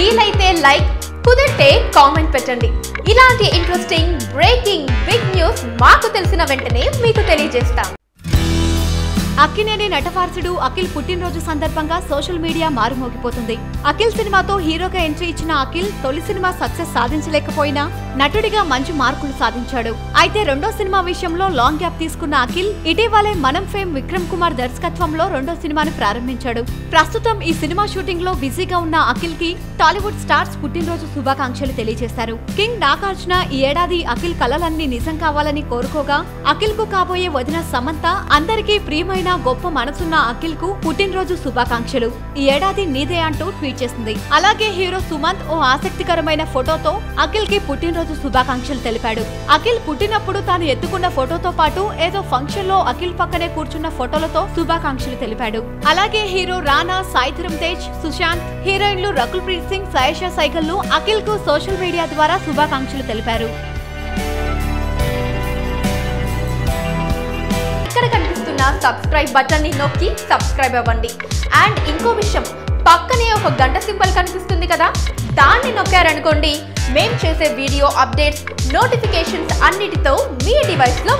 వీలైతే లైక్, కుదిరితే కామెంట్ పెట్టండి. ఇలాంటి ఇంట్రెస్టింగ్ బ్రేకింగ్ బిగ్ న్యూస్ మాకు తెలిసిన వెంటనే మీకు తెలియజేస్తాం. అక్కినేని నటవారసుడు అఖిల్ పుట్టినరోజు సందర్భంగా సోషల్ మీడియా మారుమోగిపోతుంది. అఖిల్ సినిమాతో హీరోగా ఎంట్రీ ఇచ్చిన అఖిల్ తొలి సినిమా సక్సెస్ సాధించలేకపోయినా నటుడిగా మంచి మార్కులు సాధించాడు. అయితే రెండో సినిమా విషయంలో లాంగ్ గ్యాప్ తీసుకున్న అఖిల్ ఇటీవలే మనం ఫేమ్ విక్రమ్ కుమార్ దర్శకత్వంలో రెండో సినిమాను ప్రారంభించాడు. ప్రస్తుతం ఈ సినిమా షూటింగ్ లో బిజీగా ఉన్న అఖిల్ కి టాలీవుడ్ స్టార్స్ పుట్టినరోజు శుభాకాంక్షలు తెలియజేశారు. కింగ్ నాగార్జున ఈ ఏడాది అఖిల్ కలలన్నీ నిజం కావాలని కోరుకోగా, అఖిల్ కు కాబోయే వదిన సమంత అందరికీ ప్రియమైన గొప్ప మనసున్న అఖిల్ కు పుట్టినరోజు శుభాకాంక్షలు. ఈ ఏడాది నీదే అంటూ ట్వీట్ చేసింది. అలాగే హీరో సుమంత్ ఓ ఆసక్తికరమైన ఫోటోతో అఖిల్ కి పుట్టినరోజు శుభాకాంక్షలు తెలిపాడు. అఖిల్ పుట్టినప్పుడు తాను ఎత్తుకున్న ఫోటోతో పాటు ఏదో ఫంక్షన్ లో అఖిల్ పక్కనే కూర్చున్న ఫోటోలతో శుభాకాంక్షలు తెలిపాడు. అలాగే హీరో రానా, సాయి ధరమ్ తేజ్, సుశాంత్, హీరోయిన్లు రకుల్ ప్రీత్ సింగ్, సాయేషా సైగల్ అఖిల్ కు సోషల్ మీడియా ద్వారా శుభాకాంక్షలు తెలిపారు. ఇక్కడ కనిపిస్తున్న సబ్స్క్రైబ్ బటన్ ని నొక్కి సబ్స్క్రైబ్ అవ్వండి. అండ్ ఇంకో విషయం, పక్కనే ఒక గంట సింబల్ కనిపిస్తుంది కదా, దాన్ని నొక్కారనుకోండి, మేము చేసే వీడియో అప్డేట్స్, నోటిఫికేషన్స్ అన్నిటితో మీ డివైస్ లో